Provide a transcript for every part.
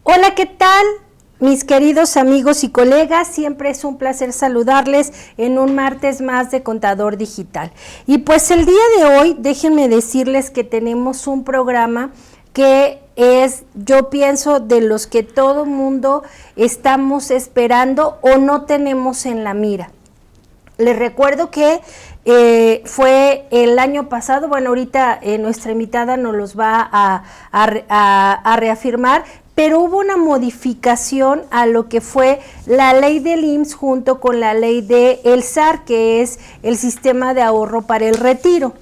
Hola, ¿qué tal? Mis queridos amigos y colegas, siempre es un placer saludarles en un martes más de Contador Digital. Y pues el día de hoy, déjenme decirles que tenemos un programa que es, yo pienso, de los que todo mundo estamos esperando o no tenemos en la mira. Les recuerdo que fue el año pasado, bueno, ahorita nuestra invitada nos los va a reafirmar, pero hubo una modificación a lo que fue la ley del IMSS junto con la ley del SAR, que es el Sistema de Ahorro para el Retiro.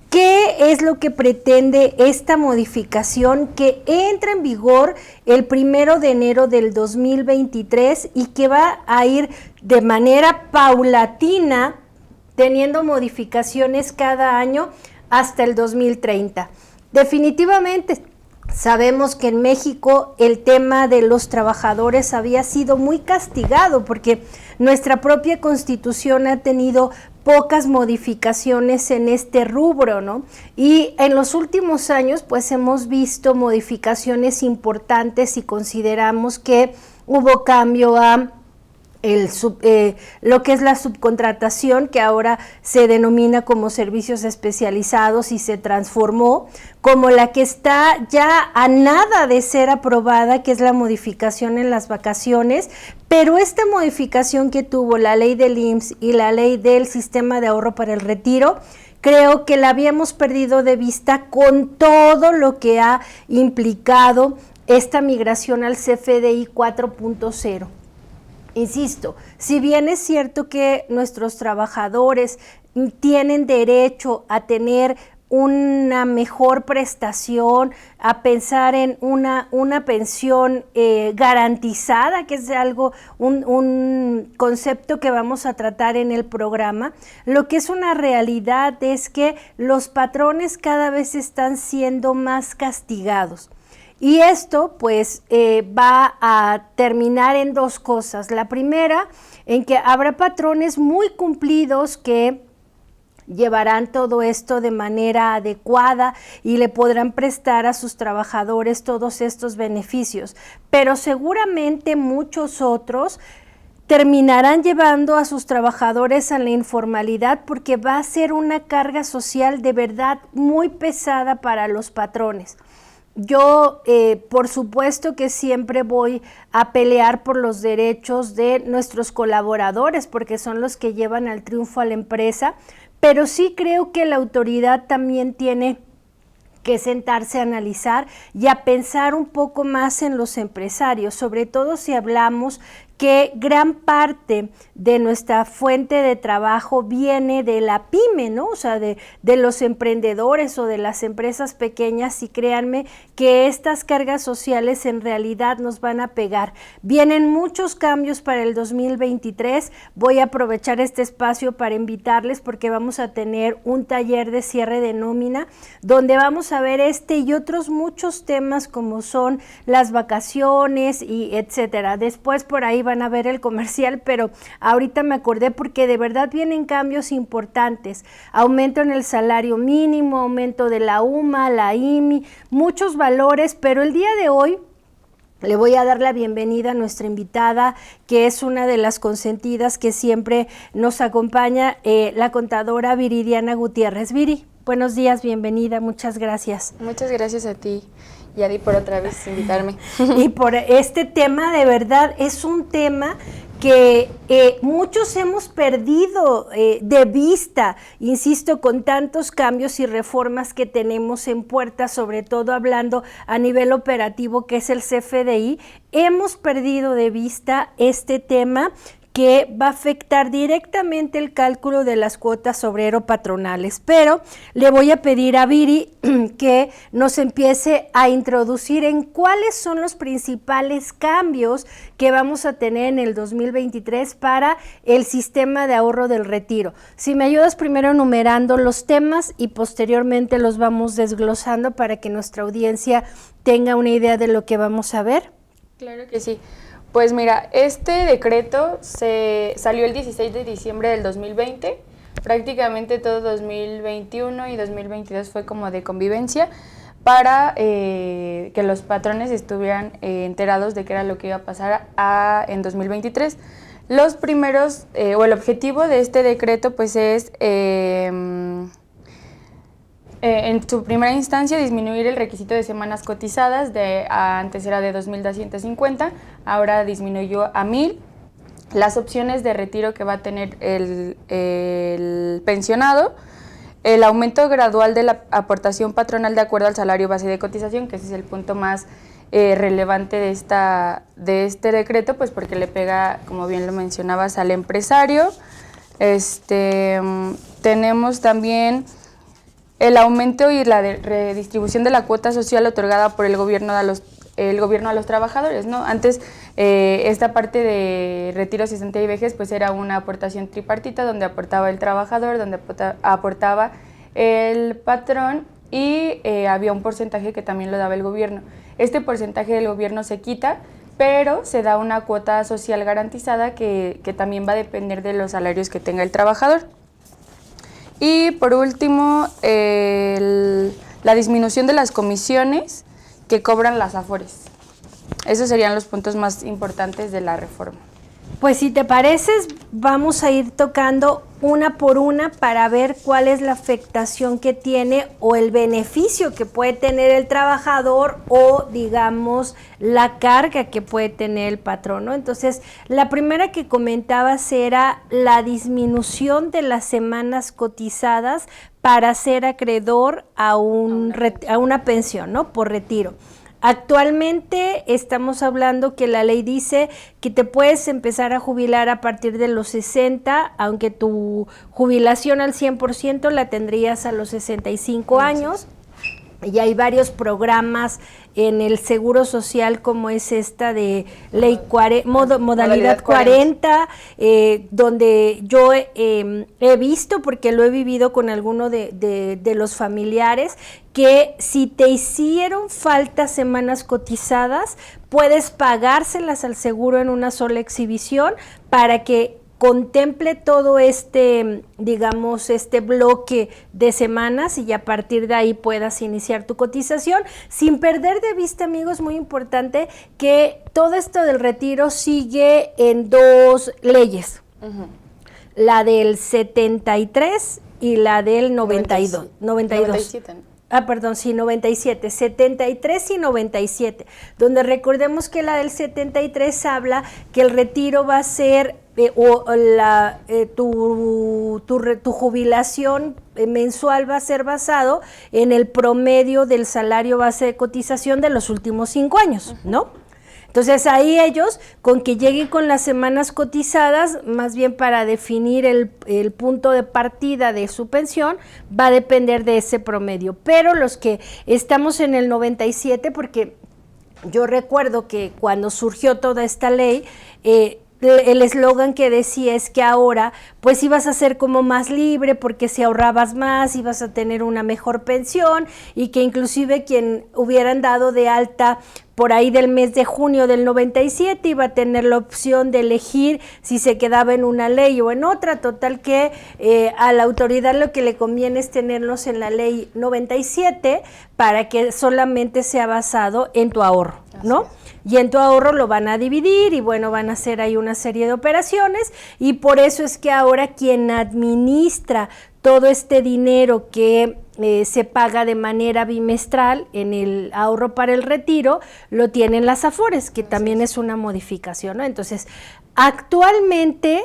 ¿Qué es lo que pretende esta modificación que entra en vigor el 1 de enero del 2023 y que va a ir de manera paulatina teniendo modificaciones cada año hasta el 2030? Definitivamente sabemos que en México el tema de los trabajadores había sido muy castigado porque nuestra propia Constitución ha tenido pocas modificaciones en este rubro, ¿no? Y en los últimos años pues hemos visto modificaciones importantes y consideramos que hubo cambio a lo que es la subcontratación, que ahora se denomina como servicios especializados y se transformó, como la que está ya a nada de ser aprobada, que es la modificación en las vacaciones, pero esta modificación que tuvo la ley del IMSS y la ley del Sistema de Ahorro para el Retiro, creo que la habíamos perdido de vista con todo lo que ha implicado esta migración al CFDI 4.0. Insisto, si bien es cierto que nuestros trabajadores tienen derecho a tener una mejor prestación, a pensar en una pensión garantizada, que es algo, un concepto que vamos a tratar en el programa, lo que es una realidad es que los patrones cada vez están siendo más castigados. Y esto pues va a terminar en dos cosas. La primera, en que habrá patrones muy cumplidos que llevarán todo esto de manera adecuada y le podrán prestar a sus trabajadores todos estos beneficios. Pero seguramente muchos otros terminarán llevando a sus trabajadores a la informalidad porque va a ser una carga social de verdad muy pesada para los patrones. Yo, por supuesto que siempre voy a pelear por los derechos de nuestros colaboradores porque son los que llevan al triunfo a la empresa, pero sí creo que la autoridad también tiene que sentarse a analizar y a pensar un poco más en los empresarios, sobre todo si hablamos que gran parte de nuestra fuente de trabajo viene de la pyme, ¿no? O sea, de los emprendedores o de las empresas pequeñas, y créanme que estas cargas sociales en realidad nos van a pegar. Vienen muchos cambios para el 2023, voy a aprovechar este espacio para invitarles porque vamos a tener un taller de cierre de nómina donde vamos a ver este y otros muchos temas como son las vacaciones y etcétera. Después por ahí van a ver el comercial, pero ahorita me acordé porque de verdad vienen cambios importantes, aumento en el salario mínimo, aumento de la UMA, la IMI, muchos valores, pero el día de hoy le voy a dar la bienvenida a nuestra invitada, que es una de las consentidas que siempre nos acompaña, la contadora Viridiana Gutiérrez. Viri, buenos días, bienvenida, muchas gracias. Muchas gracias a ti, Yadi, por otra vez invitarme. Y por este tema, de verdad, es un tema que muchos hemos perdido de vista, insisto, con tantos cambios y reformas que tenemos en puerta, sobre todo hablando a nivel operativo, que es el CFDI, hemos perdido de vista este tema que va a afectar directamente el cálculo de las cuotas obrero-patronales. Pero le voy a pedir a Viri que nos empiece a introducir en cuáles son los principales cambios que vamos a tener en el 2023 para el sistema de ahorro del retiro. Si me ayudas primero enumerando los temas y posteriormente los vamos desglosando para que nuestra audiencia tenga una idea de lo que vamos a ver. Claro que sí. Pues mira, este decreto salió el 16 de diciembre del 2020, prácticamente todo 2021 y 2022 fue como de convivencia, para que los patrones estuvieran enterados de qué era lo que iba a pasar en 2023. Los primeros, o el objetivo de este decreto, pues es, en su primera instancia, disminuir el requisito de semanas cotizadas, antes era de 2.250, ahora disminuyó a 1.000. Las opciones de retiro que va a tener el pensionado, el aumento gradual de la aportación patronal de acuerdo al salario base de cotización, que ese es el punto más relevante de este decreto, pues porque le pega, como bien lo mencionabas, al empresario. Tenemos también el aumento y la redistribución de la cuota social otorgada por el gobierno a los trabajadores, ¿no? Antes esta parte de retiro, cesantía y vejez pues era una aportación tripartita donde aportaba el trabajador, donde aportaba el patrón y había un porcentaje que también lo daba el gobierno. Este porcentaje del gobierno se quita, pero se da una cuota social garantizada que también va a depender de los salarios que tenga el trabajador. Y por último, la disminución de las comisiones que cobran las AFORES. Esos serían los puntos más importantes de la reforma. Pues si te pareces, vamos a ir tocando una por una para ver cuál es la afectación que tiene o el beneficio que puede tener el trabajador o, digamos, la carga que puede tener el patrón, ¿no? Entonces, la primera que comentabas era la disminución de las semanas cotizadas para ser acreedor a una pensión, ¿no? Por retiro. Actualmente estamos hablando que la ley dice que te puedes empezar a jubilar a partir de los 60, aunque tu jubilación al 100% la tendrías a los 65 años. Y hay varios programas en el Seguro Social como es esta de ley modalidad 40, donde yo he visto, porque lo he vivido con alguno de los familiares, que si te hicieron falta semanas cotizadas, puedes pagárselas al seguro en una sola exhibición para que contemple todo digamos, este bloque de semanas y a partir de ahí puedas iniciar tu cotización, sin perder de vista, amigos, muy importante, que todo esto del retiro sigue en dos leyes, la del 73 y la del 92. 97. Perdón, sí, 97, 73 y 97, donde recordemos que la del 73 habla que el retiro va a ser tu jubilación mensual va a ser basado en el promedio del salario base de cotización de los últimos 5 años, ¿no? Entonces ahí ellos, con que lleguen con las semanas cotizadas, más bien para definir el punto de partida de su pensión, va a depender de ese promedio. Pero los que estamos en el 97, porque yo recuerdo que cuando surgió toda esta ley, el eslogan que decía es que ahora pues ibas a ser como más libre porque si ahorrabas más ibas a tener una mejor pensión y que inclusive quien hubieran dado de alta por ahí del mes de junio del 97 iba a tener la opción de elegir si se quedaba en una ley o en otra, total que a la autoridad lo que le conviene es tenerlos en la ley 97 para que solamente sea basado en tu ahorro, ¿no? Y en tu ahorro lo van a dividir y bueno, van a hacer ahí una serie de operaciones y por eso es que ahora quien administra todo este dinero que se paga de manera bimestral en el ahorro para el retiro, lo tienen las AFORES, que también es una modificación, ¿no? Entonces, actualmente,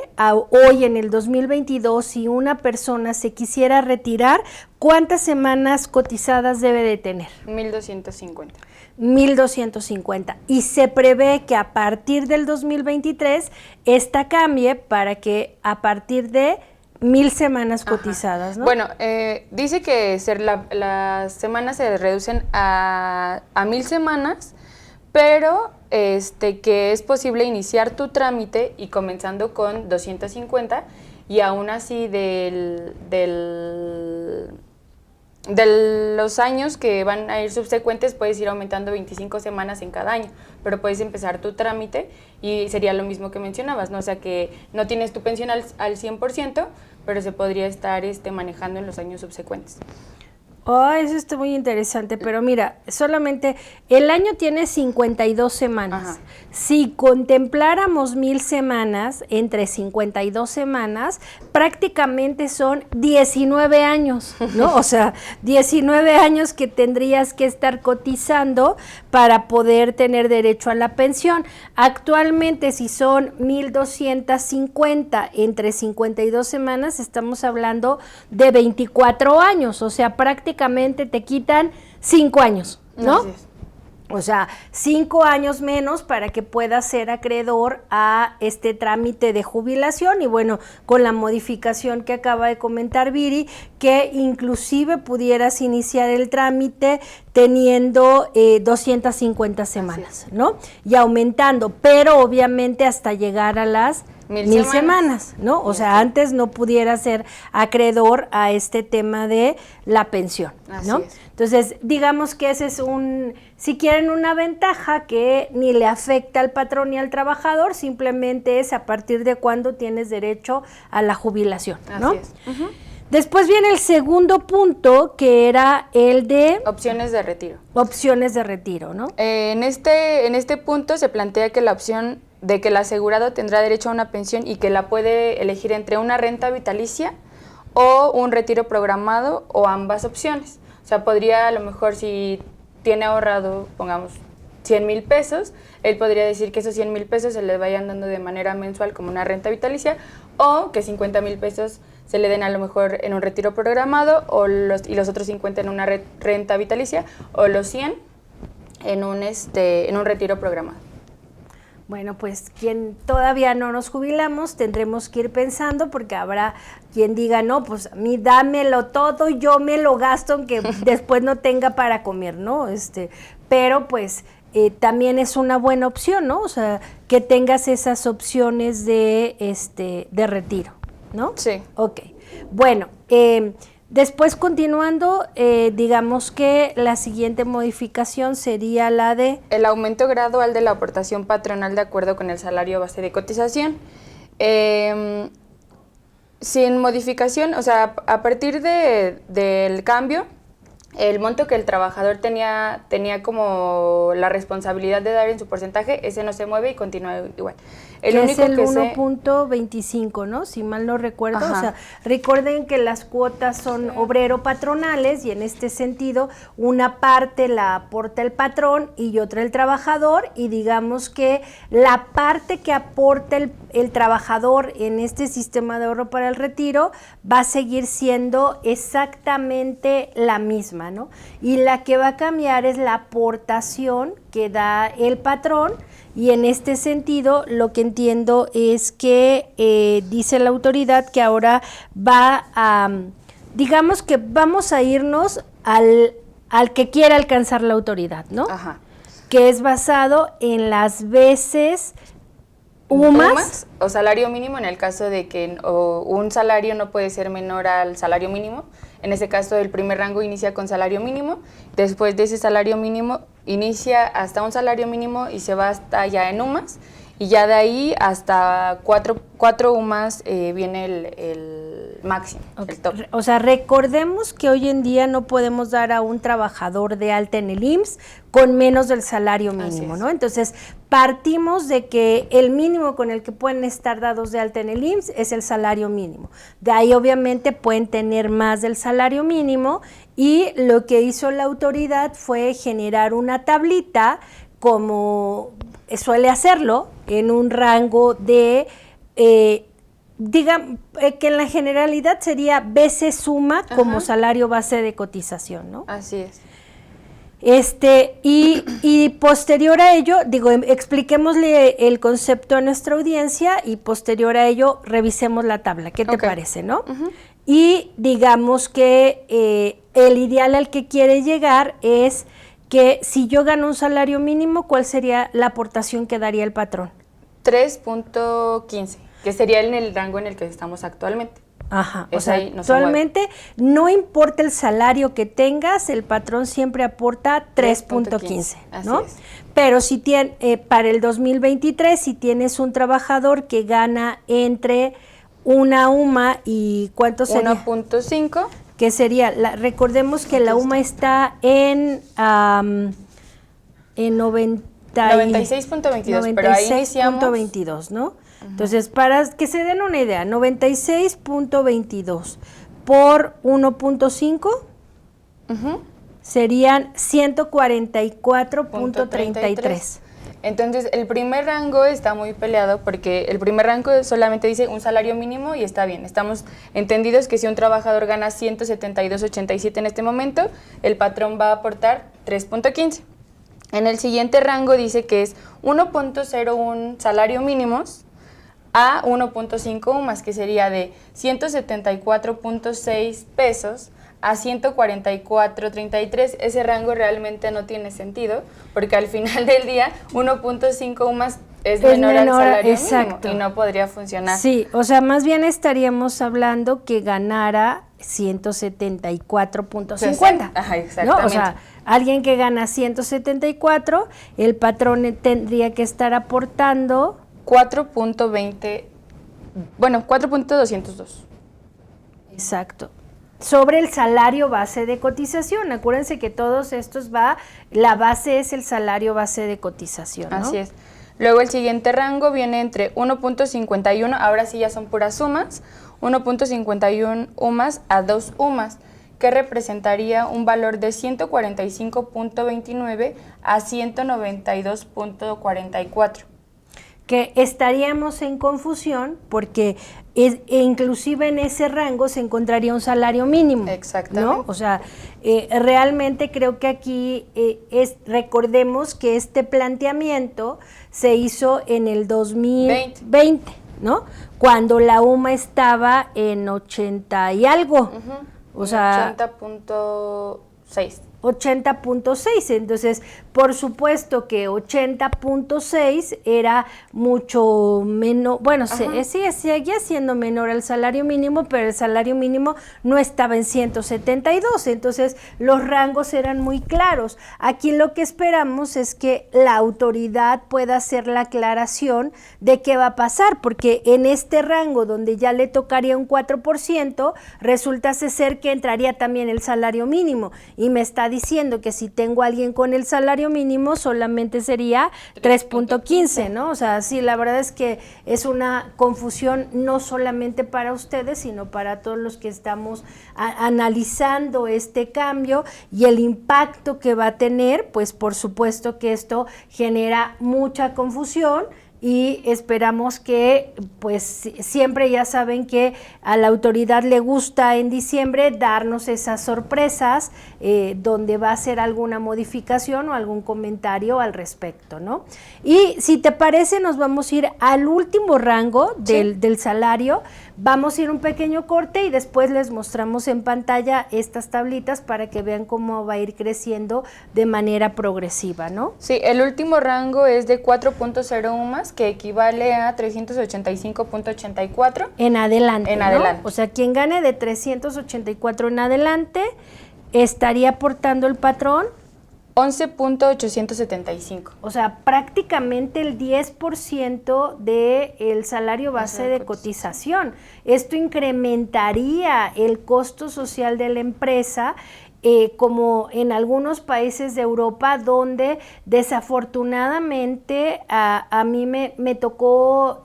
hoy en el 2022, si una persona se quisiera retirar, ¿cuántas semanas cotizadas debe de tener? 1.250. 1.250 y se prevé que a partir del 2023 esta cambie para que a partir de 1.000 semanas cotizadas, ¿no? Bueno, dice que las semanas se reducen a 1.000 semanas, pero que es posible iniciar tu trámite y comenzando con 250 y aún así de los años que van a ir subsecuentes puedes ir aumentando 25 semanas en cada año, pero puedes empezar tu trámite y sería lo mismo que mencionabas, ¿no? O sea que no tienes tu pensión al 100%, pero se podría estar manejando en los años subsecuentes. Oh, eso está muy interesante, pero mira, solamente el año tiene 52 semanas. Ajá. Si contempláramos 1000 semanas, entre 52 semanas, prácticamente son 19 años, ¿no? O sea, 19 años que tendrías que estar cotizando para poder tener derecho a la pensión. Actualmente, si son 1250 entre 52 semanas, estamos hablando de 24 años, o sea, prácticamente te quitan 5 años, ¿no? Así es. O sea, 5 años menos para que puedas ser acreedor a este trámite de jubilación y bueno, con la modificación que acaba de comentar Viri, que inclusive pudieras iniciar el trámite teniendo 250 semanas, ¿no? Y aumentando, pero obviamente hasta llegar a las 1000 semanas, ¿no? O sea, antes no pudiera ser acreedor a este tema de la pensión, ¿no? Así es. Entonces, digamos que ese es si quieren una ventaja que ni le afecta al patrón ni al trabajador, simplemente es a partir de cuándo tienes derecho a la jubilación, ¿no? Así es. Uh-huh. Después viene el segundo punto, que era el de Opciones de retiro. Opciones de retiro, ¿no? En este punto se plantea que la opción de que el asegurado tendrá derecho a una pensión y que la puede elegir entre una renta vitalicia o un retiro programado o ambas opciones. O sea, podría a lo mejor si tiene ahorrado, pongamos, 100,000 pesos, él podría decir que esos 100,000 pesos se le vayan dando de manera mensual como una renta vitalicia o que 50,000 pesos se le den a lo mejor en un retiro programado y los otros 50 en una renta vitalicia o los 100 en un retiro programado. Bueno, pues quien todavía no nos jubilamos tendremos que ir pensando porque habrá quien diga, no, pues a mí dámelo todo y yo me lo gasto aunque después no tenga para comer, ¿no? Pero pues también es una buena opción, ¿no? O sea, que tengas esas opciones de retiro, ¿no? Sí. Ok. Bueno, después continuando, digamos que la siguiente modificación sería la de... El aumento gradual de la aportación patronal de acuerdo con el salario base de cotización. Sin modificación, o sea, a partir del cambio, el monto que el trabajador tenía como la responsabilidad de dar en su porcentaje, ese no se mueve y continúa igual. El único es el 1.25, ¿no? Si mal no recuerdo. Ajá. O sea, recuerden que las cuotas son obrero-patronales y en este sentido una parte la aporta el patrón y otra el trabajador y digamos que la parte que aporta el trabajador en este sistema de ahorro para el retiro va a seguir siendo exactamente la misma, ¿no? Y la que va a cambiar es la aportación que da el patrón. Y en este sentido, lo que entiendo es que dice la autoridad que ahora va a, digamos que vamos a irnos al que quiera alcanzar la autoridad, ¿no? Ajá. Que es basado en las veces UMAS o salario mínimo en el caso de que un salario no puede ser menor al salario mínimo. En ese caso, el primer rango inicia con salario mínimo, después de ese salario mínimo inicia hasta un salario mínimo y se va hasta ya en UMAS, y ya de ahí hasta cuatro UMAS viene el máximo, okay. El top. O sea, recordemos que hoy en día no podemos dar a un trabajador de alta en el IMSS con menos del salario mínimo, ¿no? Entonces, partimos de que el mínimo con el que pueden estar dados de alta en el IMSS es el salario mínimo. De ahí, obviamente, pueden tener más del salario mínimo y lo que hizo la autoridad fue generar una tablita como suele hacerlo en un rango de, digamos, que en la generalidad sería veces suma como salario base de cotización, ¿no? Así es. Y posterior a ello, expliquémosle el concepto a nuestra audiencia y posterior a ello revisemos la tabla. ¿Qué te parece, no? Uh-huh. Y digamos que el ideal al que quiere llegar es que si yo gano un salario mínimo, ¿cuál sería la aportación que daría el patrón? 3.15, que sería en el rango en el que estamos actualmente. Ajá, o sea, actualmente no importa el salario que tengas, el patrón siempre aporta 3.15, ¿no? Es. Pero si para el 2023, si tienes un trabajador que gana entre una UMA y ¿cuánto sería? 1.5. que sería, recordemos que la UMA está en 96.22, pero ahí iniciamos 96.22, ¿no? Entonces, para que se den una idea, 96.22 por 1.5 serían 144.33. Entonces, el primer rango está muy peleado porque el primer rango solamente dice un salario mínimo y está bien. Estamos entendidos que si un trabajador gana 172.87 en este momento, el patrón va a aportar 3.15. En el siguiente rango dice que es 1.01 salario mínimos a 1.5 UMAS, que sería de 174.6 pesos a 144.33. Ese rango realmente no tiene sentido, porque al final del día 1.5 UMAS es menor al salario mínimo y no podría funcionar. Sí, o sea, más bien estaríamos hablando que ganara 174.50. Ajá, exactamente. ¿No? O sea, alguien que gana 174, el patrón tendría que estar aportando 4.20, bueno, 4.202. Exacto. Sobre el salario base de cotización. Acuérdense que todos estos la base es el salario base de cotización, ¿no? Así es. Luego el siguiente rango viene entre 1.51, ahora sí ya son puras sumas, 1.51 UMAS a 2 UMAS, que representaría un valor de 145.29 a 192.44. Que estaríamos en confusión porque inclusive en ese rango se encontraría un salario mínimo. Exactamente. ¿No? O sea, realmente creo que aquí recordemos que este planteamiento se hizo en el 2020, ¿no? Cuando la UMA estaba en 80 y algo. O sea, 80.6. 80.6, entonces por supuesto que 80.6 era mucho menos, bueno, seguía siendo menor al salario mínimo, pero el salario mínimo no estaba en 172, entonces los rangos eran muy claros. Aquí lo que esperamos es que la autoridad pueda hacer la aclaración de qué va a pasar, porque en este rango donde ya le tocaría un 4%, resulta ser que entraría también el salario mínimo, y me está diciendo que si tengo a alguien con el salario mínimo solamente sería 3.15, ¿no? O sea, sí, la verdad es que es una confusión no solamente para ustedes, sino para todos los que estamos analizando este cambio y el impacto que va a tener. Pues por supuesto que esto genera mucha confusión, y esperamos que, pues siempre ya saben que a la autoridad le gusta en diciembre darnos esas sorpresas donde va a hacer alguna modificación o algún comentario al respecto, ¿no? Y si te parece, nos vamos a ir al último rango del salario. Vamos a ir un pequeño corte y después les mostramos en pantalla estas tablitas para que vean cómo va a ir creciendo de manera progresiva, ¿no? Sí, el último rango es de 4.0 UMAS, que equivale a 385.84. En adelante, En ¿no? adelante. O sea, quien gane de 384 en adelante estaría aportando el patrón 11.875. O sea, prácticamente el 10% del salario base de cotización. Esto incrementaría el costo social de la empresa, como en algunos países de Europa, donde desafortunadamente a mí me tocó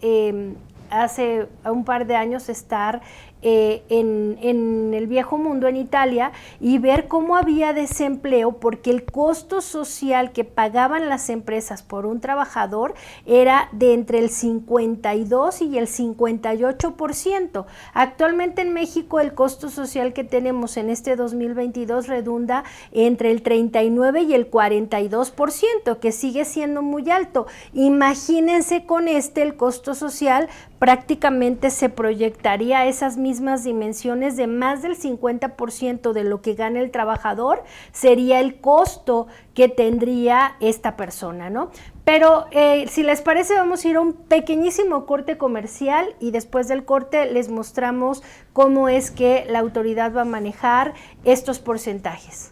hace un par de años estar en el viejo mundo, en Italia, y ver cómo había desempleo, porque el costo social que pagaban las empresas por un trabajador era de entre el 52 y el 58%. Actualmente en México el costo social que tenemos en este 2022 redunda entre el 39 y el 42%, que sigue siendo muy alto. Imagínense con el costo social prácticamente se proyectaría a esas mismas dimensiones de más del 50% de lo que gana el trabajador, sería el costo que tendría esta persona, ¿no? Pero si les parece, vamos a ir a un pequeñísimo corte comercial y después del corte les mostramos cómo es que la autoridad va a manejar estos porcentajes.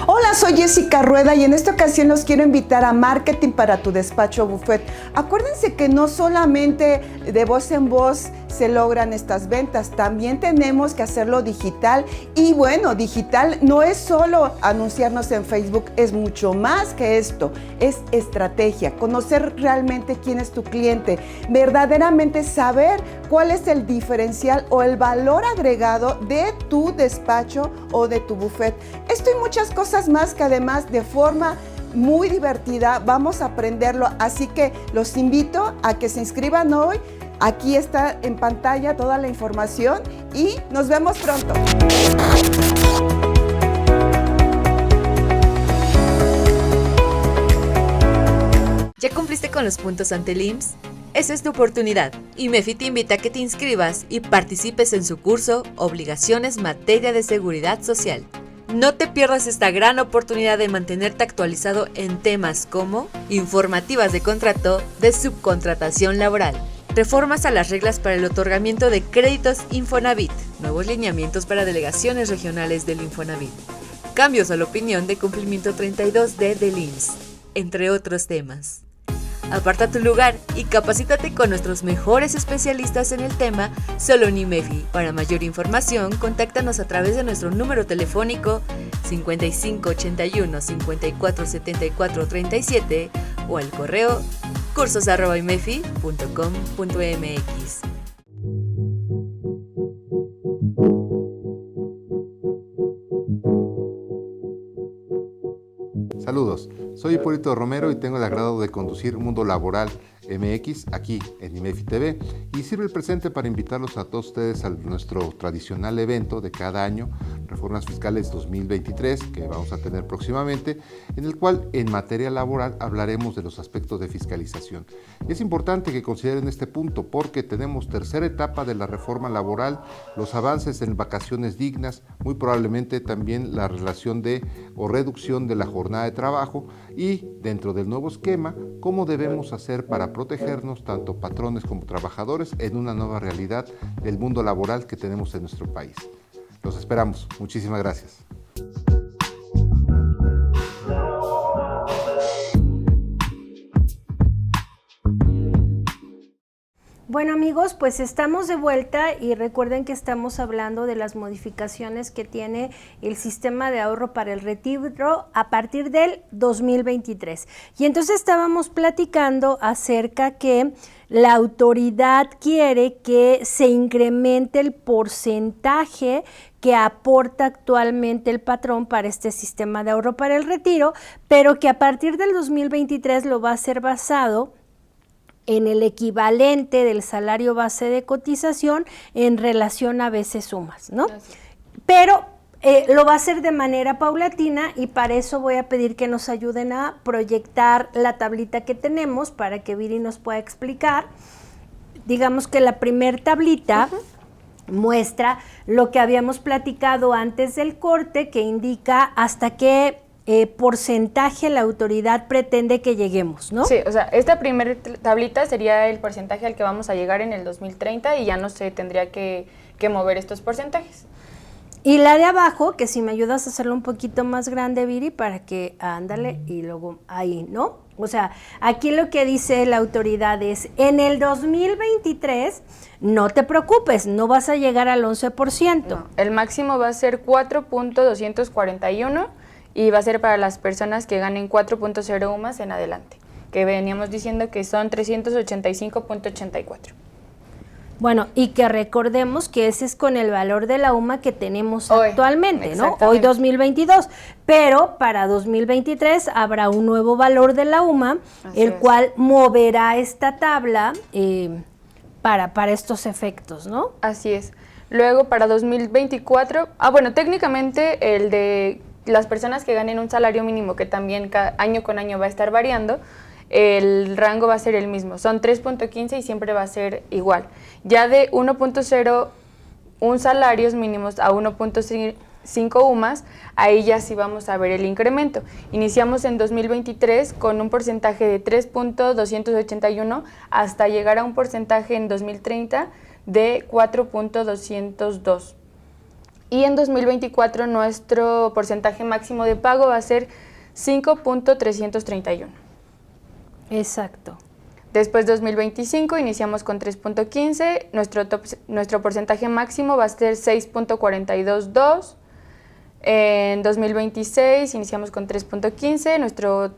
Hola, soy Jessica Rueda y en esta ocasión los quiero invitar a Marketing para tu Despacho Buffet. Acuérdense que no solamente de voz en voz se logran estas ventas. También tenemos que hacerlo digital y bueno, digital no es solo anunciarnos en Facebook, es mucho más que esto, es estrategia, conocer realmente quién es tu cliente, verdaderamente saber cuál es el diferencial o el valor agregado de tu despacho o de tu buffet. Esto y muchas cosas más que además de forma muy divertida vamos a aprenderlo, así que los invito a que se inscriban hoy. Aquí está en pantalla toda la información y nos vemos pronto. ¿Ya cumpliste con los puntos ante el IMSS? Esa es tu oportunidad. IMEFI te invita a que te inscribas y participes en su curso Obligaciones Materia de Seguridad Social. No te pierdas esta gran oportunidad de mantenerte actualizado en temas como informativas de contrato de subcontratación laboral, reformas a las reglas para el otorgamiento de créditos Infonavit, nuevos lineamientos para delegaciones regionales del Infonavit, cambios a la opinión de cumplimiento 32D del IMSS, entre otros temas. Aparta tu lugar y capacítate con nuestros mejores especialistas en el tema solo en IMEFI. Para mayor información, contáctanos a través de nuestro número telefónico 5581 54 74 37 o al correo cursos@imefi.com.mx. Saludos, soy Hipólito Romero y tengo el agrado de conducir Mundo Laboral MX aquí en IMEFI TV y sirve el presente para invitarlos a todos ustedes a nuestro tradicional evento de cada año, Reformas Fiscales 2023, que vamos a tener próximamente, en el cual en materia laboral hablaremos de los aspectos de fiscalización. Y es importante que consideren este punto porque tenemos tercera etapa de la reforma laboral, los avances en vacaciones dignas, muy probablemente también la relación de o reducción de la jornada de trabajo y dentro del nuevo esquema, cómo debemos hacer para protegernos tanto patrones como trabajadores en una nueva realidad del mundo laboral que tenemos en nuestro país. Los esperamos. Muchísimas gracias. Bueno amigos, pues estamos de vuelta y recuerden que estamos hablando de las modificaciones que tiene el sistema de ahorro para el retiro a partir del 2023. Y entonces estábamos platicando acerca que la autoridad quiere que se incremente el porcentaje que aporta actualmente el patrón para este sistema de ahorro para el retiro, pero que a partir del 2023 lo va a hacer basado en el equivalente del salario base de cotización en relación a veces sumas, ¿no? Gracias. Pero lo va a hacer de manera paulatina y para eso voy a pedir que nos ayuden a proyectar la tablita que tenemos para que Viri nos pueda explicar. Digamos que la primer tablita muestra lo que habíamos platicado antes del corte, que indica hasta qué porcentaje la autoridad pretende que lleguemos, ¿no? Sí, o sea, esta primera tablita sería el porcentaje al que vamos a llegar en el 2030 y ya no se tendría que mover estos porcentajes. Y la de abajo, que si me ayudas a hacerlo un poquito más grande, Viri, para que, ándale, y luego ahí, ¿no? O sea, aquí lo que dice la autoridad es, en el 2023, no te preocupes, no vas a llegar al 11%. No, el máximo va a ser 4.241 y va a ser para las personas que ganen 4.0 UMAS en adelante, que veníamos diciendo que son 385.84. Bueno, y que recordemos que ese es con el valor de la UMA que tenemos hoy, actualmente, ¿no? Hoy 2022, pero para 2023 habrá un nuevo valor de la UMA, el cual moverá esta tabla para estos efectos, ¿no? Así es. Luego para 2024, bueno, técnicamente el de las personas que ganen un salario mínimo, que también año con año va a estar variando, el rango va a ser el mismo, son 3.15 y siempre va a ser igual. Ya de 1.01 salarios mínimos a 1.5 UMAS, ahí ya sí vamos a ver el incremento. Iniciamos en 2023 con un porcentaje de 3.281 hasta llegar a un porcentaje en 2030 de 4.202. Y en 2024 nuestro porcentaje máximo de pago va a ser 5.331. Exacto. Después 2025 iniciamos con 3.15, nuestro porcentaje máximo va a ser 6.422. En 2026 iniciamos con 3.15, nuestro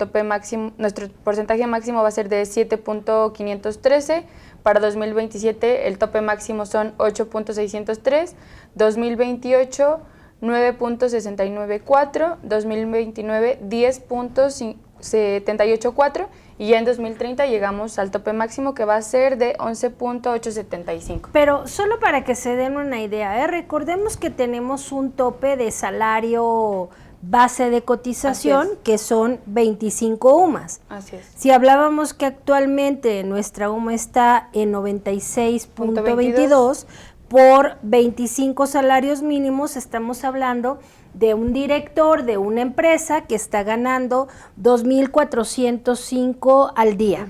porcentaje máximo va a ser de 7.513. Para 2027 el tope máximo son 8.603, 2028 9.694, 2029 10.784 y ya en 2030 llegamos al tope máximo que va a ser de 11.875. Pero solo para que se den una idea, recordemos que tenemos un tope de salario base de cotización que son 25 UMAS. Así es. Si hablábamos que actualmente nuestra UMA está en 96.22 por 25 salarios mínimos, estamos hablando de un director de una empresa que está ganando 2,405 al día.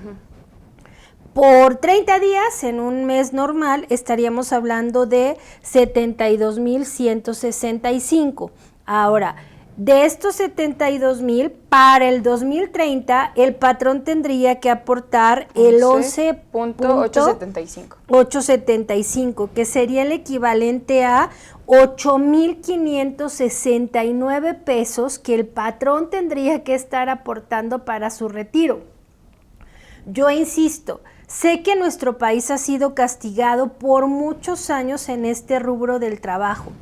Por 30 días, en un mes normal, estaríamos hablando de 72,165. Ahora, de estos 72,000, para el 2030, el patrón tendría que aportar el 11.875, que sería el equivalente a 8,569 pesos que el patrón tendría que estar aportando para su retiro. Yo insisto, sé que nuestro país ha sido castigado por muchos años en este rubro del trabajo,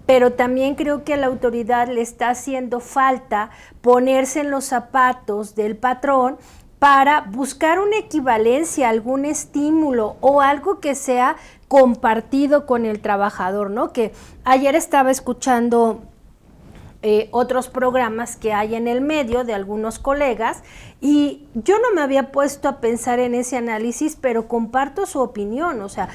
pero también creo que a la autoridad le está haciendo falta ponerse en los zapatos del patrón para buscar una equivalencia, algún estímulo o algo que sea compartido con el trabajador, ¿no? Que ayer estaba escuchando otros programas que hay en el medio de algunos colegas y yo no me había puesto a pensar en ese análisis, pero comparto su opinión. O sea,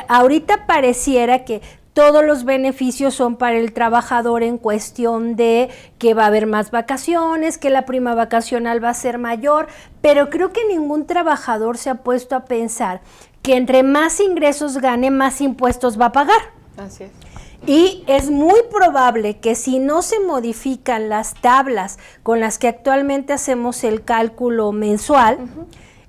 ahorita pareciera que todos los beneficios son para el trabajador en cuestión de que va a haber más vacaciones, que la prima vacacional va a ser mayor, pero creo que ningún trabajador se ha puesto a pensar que entre más ingresos gane, más impuestos va a pagar. Así es. Y es muy probable que si no se modifican las tablas con las que actualmente hacemos el cálculo mensual,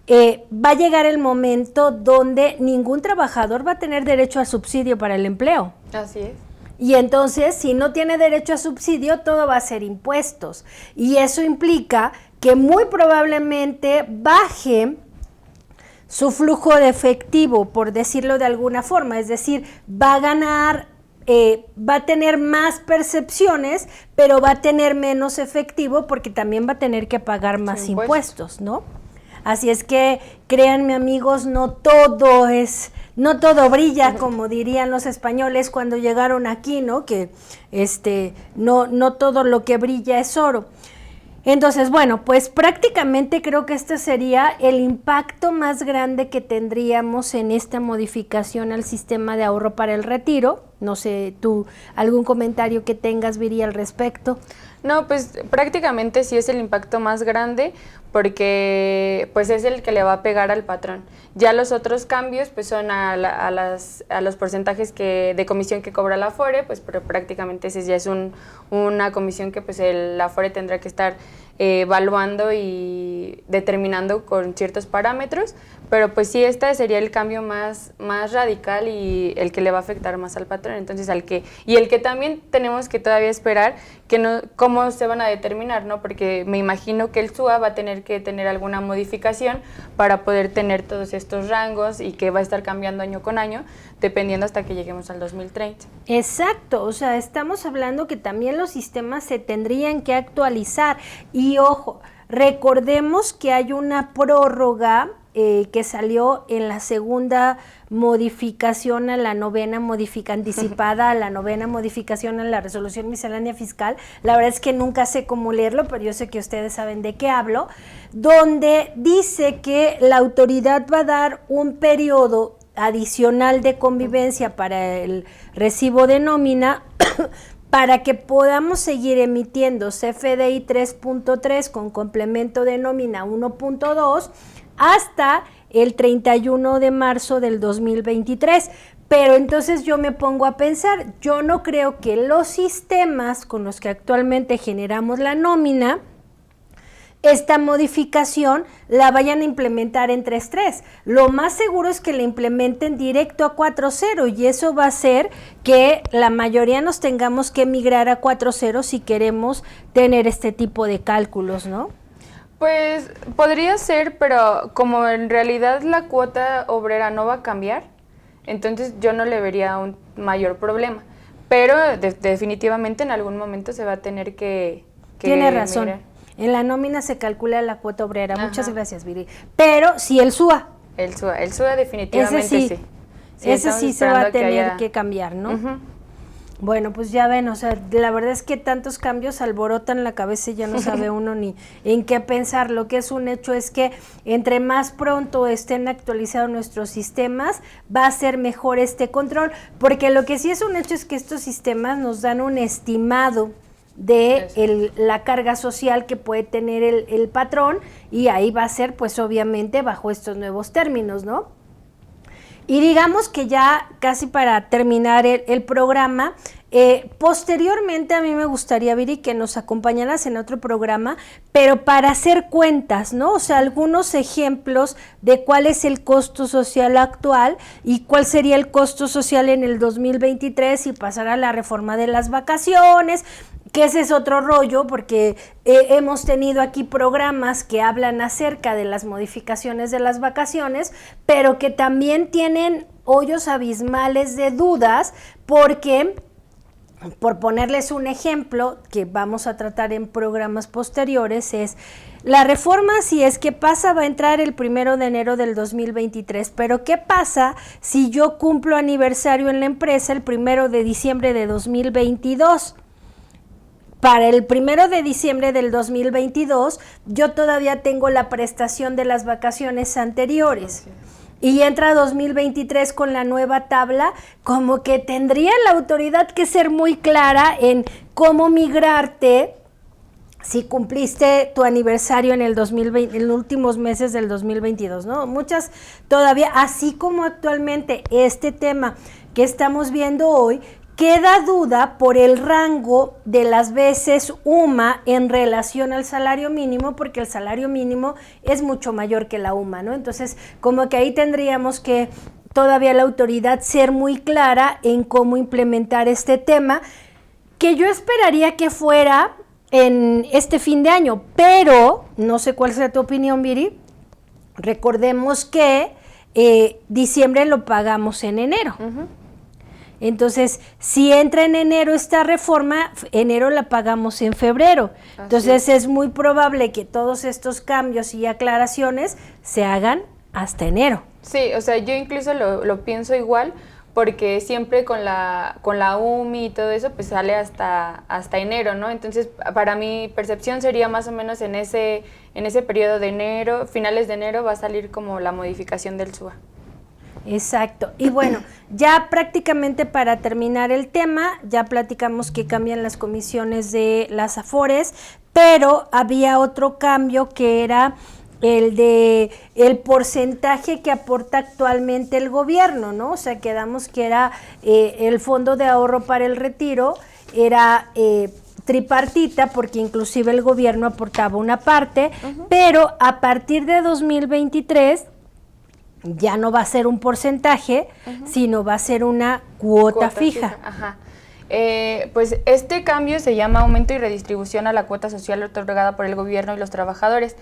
va a llegar el momento donde ningún trabajador va a tener derecho a subsidio para el empleo. Así es. Y entonces, si no tiene derecho a subsidio, todo va a ser impuestos. Y eso implica que muy probablemente baje su flujo de efectivo, por decirlo de alguna forma. Es decir, va a ganar, va a tener más percepciones, pero va a tener menos efectivo porque también va a tener que pagar más impuestos, ¿no? Así es que, créanme amigos, no todo brilla, como dirían los españoles cuando llegaron aquí, ¿no? Que no todo lo que brilla es oro. Entonces, bueno, pues prácticamente creo que este sería el impacto más grande que tendríamos en esta modificación al sistema de ahorro para el retiro. No sé, tú, algún comentario que tengas, Viri, al respecto. No, pues prácticamente sí es el impacto más grande porque pues es el que le va a pegar al patrón. Ya los otros cambios pues son a los porcentajes de comisión que cobra la Afore, pues pero prácticamente ese ya es una comisión que pues la Afore tendrá que estar evaluando y determinando con ciertos parámetros, pero pues sí, este sería el cambio más radical y el que le va a afectar más al patrón. Entonces el que también tenemos que todavía esperar cómo se van a determinar, ¿no? Porque me imagino que el SUA va a tener que tener alguna modificación para poder tener todos estos rangos y que va a estar cambiando año con año, dependiendo hasta que lleguemos al 2030. Exacto, o sea, estamos hablando que también los sistemas se tendrían que actualizar y ojo, recordemos que hay una prórroga que salió en la segunda modificación a la novena anticipada a la novena modificación a la resolución miscelánea fiscal. La verdad es que nunca sé cómo leerlo, pero yo sé que ustedes saben de qué hablo, donde dice que la autoridad va a dar un periodo adicional de convivencia para el recibo de nómina para que podamos seguir emitiendo CFDI 3.3 con complemento de nómina 1.2 hasta el 31 de marzo del 2023. Pero entonces yo me pongo a pensar, yo no creo que los sistemas con los que actualmente generamos la nómina esta modificación la vayan a implementar en 3.3. Lo más seguro es que la implementen directo a 4.0 y eso va a hacer que la mayoría nos tengamos que migrar a 4.0 si queremos tener este tipo de cálculos, ¿no? Pues podría ser, pero como en realidad la cuota obrera no va a cambiar, entonces yo no le vería un mayor problema. Pero definitivamente en algún momento se va a tener que Tiene razón. migrar. En la nómina se calcula la cuota obrera. Ajá. Muchas gracias, Viri. Pero si el SUA. El SUA definitivamente sí. Ese sí se va a tener que cambiar, ¿no? Bueno, pues ya ven, o sea, la verdad es que tantos cambios alborotan la cabeza y ya no sabe uno ni en qué pensar. Lo que es un hecho es que entre más pronto estén actualizados nuestros sistemas, va a ser mejor este control, porque lo que sí es un hecho es que estos sistemas nos dan un estimado de la carga social que puede tener el patrón, y ahí va a ser pues obviamente bajo estos nuevos términos, ¿no? Y digamos que ya casi para terminar el programa, posteriormente a mí me gustaría, Viri, que nos acompañaras en otro programa, pero para hacer cuentas, ¿no? O sea, algunos ejemplos de cuál es el costo social actual y cuál sería el costo social en el 2023 y pasar a la reforma de las vacaciones, que ese es otro rollo, porque hemos tenido aquí programas que hablan acerca de las modificaciones de las vacaciones, pero que también tienen hoyos abismales de dudas, porque, por ponerles un ejemplo que vamos a tratar en programas posteriores, es la reforma, si es que pasa, va a entrar el 1 de enero del 2023, pero ¿qué pasa si yo cumplo aniversario en la empresa el 1 de diciembre de 2022? Para el 1 de diciembre del 2022, yo todavía tengo la prestación de las vacaciones anteriores. Y entra 2023 con la nueva tabla, como que tendría la autoridad que ser muy clara en cómo migrarte si cumpliste tu aniversario en el 2020, en los últimos meses del 2022, ¿no? Muchas todavía, así como actualmente este tema que estamos viendo hoy, queda duda por el rango de las veces UMA en relación al salario mínimo, porque el salario mínimo es mucho mayor que la UMA, ¿no? Entonces, como que ahí tendríamos que todavía la autoridad ser muy clara en cómo implementar este tema, que yo esperaría que fuera en este fin de año, pero no sé cuál sea tu opinión, Viri. Recordemos que diciembre lo pagamos en enero. Entonces, si entra en enero esta reforma, enero la pagamos en febrero. Entonces, es muy probable que todos estos cambios y aclaraciones se hagan hasta enero. Sí, o sea, yo incluso lo pienso igual, porque siempre con la UMI y todo eso, pues sale hasta enero, ¿no? Entonces, para mi percepción sería más o menos en ese periodo de enero, finales de enero, va a salir como la modificación del SUA. Exacto. Y bueno, ya prácticamente para terminar el tema, ya platicamos que cambian las comisiones de las AFORES, pero había otro cambio que era el de el porcentaje que aporta actualmente el gobierno, ¿no? O sea, quedamos que era el Fondo de Ahorro para el Retiro, era tripartita, porque inclusive el gobierno aportaba una parte, pero a partir de 2023 ya no va a ser un porcentaje, sino va a ser una cuota fija. Ajá. Pues este cambio se llama aumento y redistribución a la cuota social otorgada por el gobierno y los trabajadores.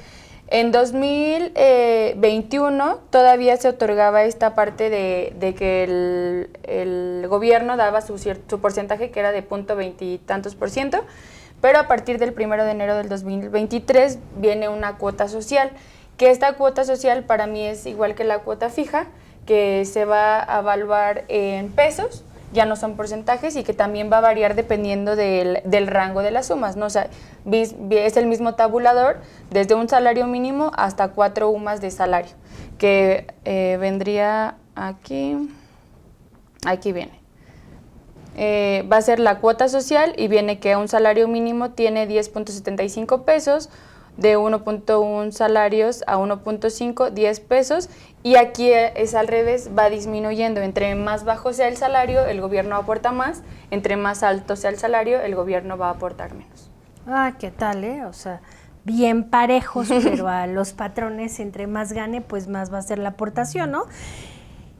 En 2021 todavía se otorgaba esta parte de que el gobierno daba su porcentaje, que era de 0.20 y tantos %, pero a partir del 1 de enero del 2023 viene una cuota social, que esta cuota social para mí es igual que la cuota fija, que se va a evaluar en pesos, ya no son porcentajes, y que también va a variar dependiendo del rango de las sumas, ¿no? O sea, es el mismo tabulador desde un salario mínimo hasta 4 UMAs de salario, que vendría aquí viene. Va a ser la cuota social y viene que un salario mínimo tiene 10.75 pesos, de 1.1 salarios a 1.5, 10 pesos, y aquí es al revés, va disminuyendo. Entre más bajo sea el salario, el gobierno aporta más; entre más alto sea el salario, el gobierno va a aportar menos. Ah, ¿qué tal, O sea, bien parejos, pero a los patrones entre más gane, pues más va a ser la aportación, ¿no?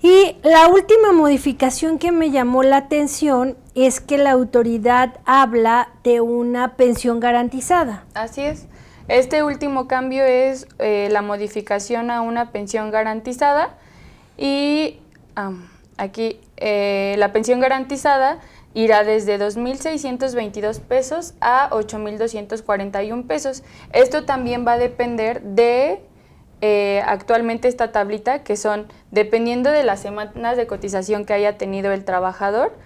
Y la última modificación que me llamó la atención es que la autoridad habla de una pensión garantizada. Así es. Este último cambio es la modificación a una pensión garantizada y aquí la pensión garantizada irá desde 2,622 pesos a 8,241 pesos. Esto también va a depender de actualmente esta tablita, que son dependiendo de las semanas de cotización que haya tenido el trabajador,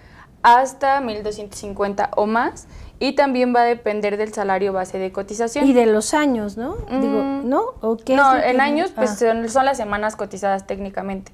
hasta 1,250 o más, y también va a depender del salario base de cotización. Y de los años, ¿no? Digo, ¿no? ¿O qué no, es en años pues son las semanas cotizadas técnicamente.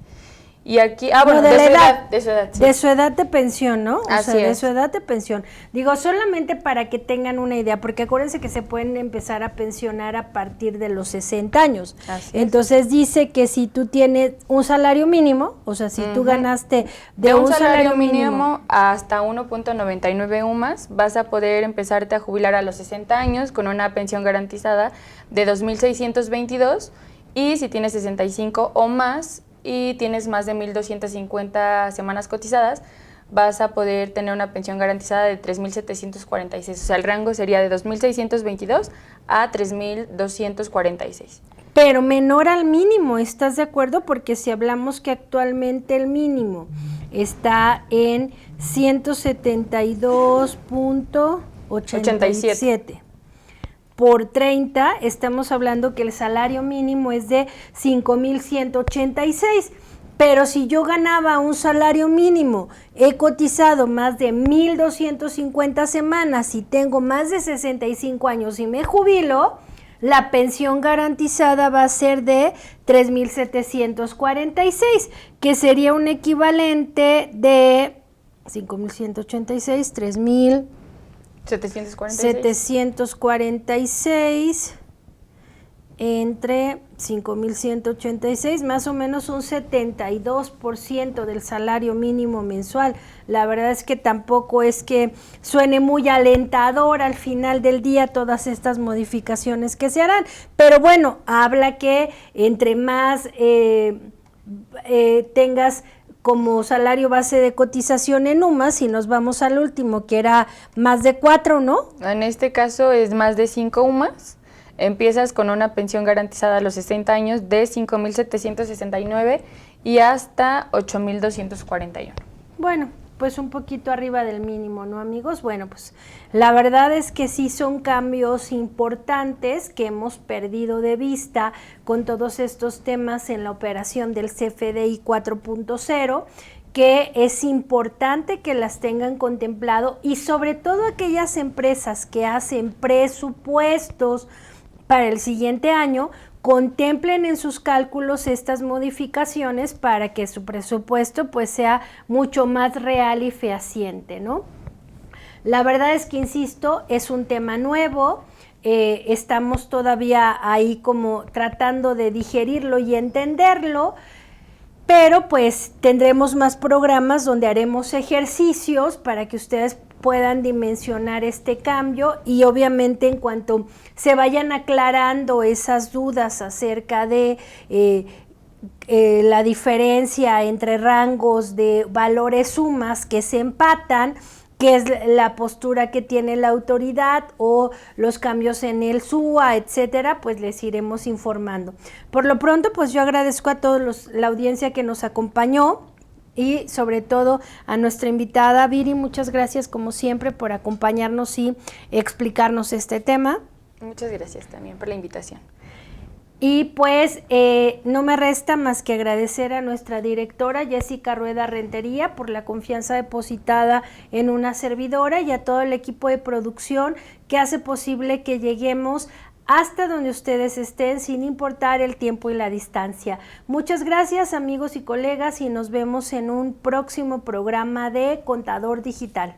Y aquí, bueno, de su edad, sí. De su edad de pensión, ¿no? Así de es. su edad de pensión. Digo, solamente para que tengan una idea, porque acuérdense que se pueden empezar a pensionar a partir de los 60 años. Así es. Entonces dice que si tú tienes un salario mínimo, o sea, si tú ganaste de un salario mínimo hasta 1.99 UMAS, vas a poder empezarte a jubilar a los 60 años con una pensión garantizada de 2,622, y si tienes 65 o más y tienes más de 1,250 semanas cotizadas, vas a poder tener una pensión garantizada de 3,746. O sea, el rango sería de 2,622 a 3,246. Pero menor al mínimo, ¿estás de acuerdo? Porque si hablamos que actualmente el mínimo está en 172.87. Por 30, estamos hablando que el salario mínimo es de 5,186. Pero si yo ganaba un salario mínimo, he cotizado más de 1,250 semanas y tengo más de 65 años y me jubilo, la pensión garantizada va a ser de 3,746, que sería un equivalente de 5,186, 3,746 entre 5,186, más o menos un 72% del salario mínimo mensual. La verdad es que tampoco es que suene muy alentador al final del día todas estas modificaciones que se harán, pero bueno, habla que entre más tengas como salario base de cotización en UMAS, si nos vamos al último, que era más de 4, ¿no? En este caso es más de 5 UMAS. Empiezas con una pensión garantizada a los 60 años de 5,769 y hasta 8,241. Bueno, pues un poquito arriba del mínimo, ¿no, amigos? Bueno, pues la verdad es que sí son cambios importantes que hemos perdido de vista con todos estos temas en la operación del CFDI 4.0, que es importante que las tengan contemplado, y sobre todo aquellas empresas que hacen presupuestos para el siguiente año, contemplen en sus cálculos estas modificaciones para que su presupuesto pues sea mucho más real y fehaciente, ¿no? La verdad es que, insisto, es un tema nuevo, estamos todavía ahí como tratando de digerirlo y entenderlo, pero pues tendremos más programas donde haremos ejercicios para que ustedes puedan dimensionar este cambio, y obviamente en cuanto se vayan aclarando esas dudas acerca de la diferencia entre rangos de valores sumas que se empatan, que es la postura que tiene la autoridad, o los cambios en el SUA, etcétera, pues les iremos informando. Por lo pronto, pues yo agradezco a todos la audiencia que nos acompañó, y sobre todo a nuestra invitada Viri. Muchas gracias como siempre por acompañarnos y explicarnos este tema. Muchas gracias también por la invitación. Y pues no me resta más que agradecer a nuestra directora Jessica Rueda Rentería por la confianza depositada en una servidora, y a todo el equipo de producción que hace posible que lleguemos hasta donde ustedes estén, sin importar el tiempo y la distancia. Muchas gracias, amigos y colegas, y nos vemos en un próximo programa de Contador Digital.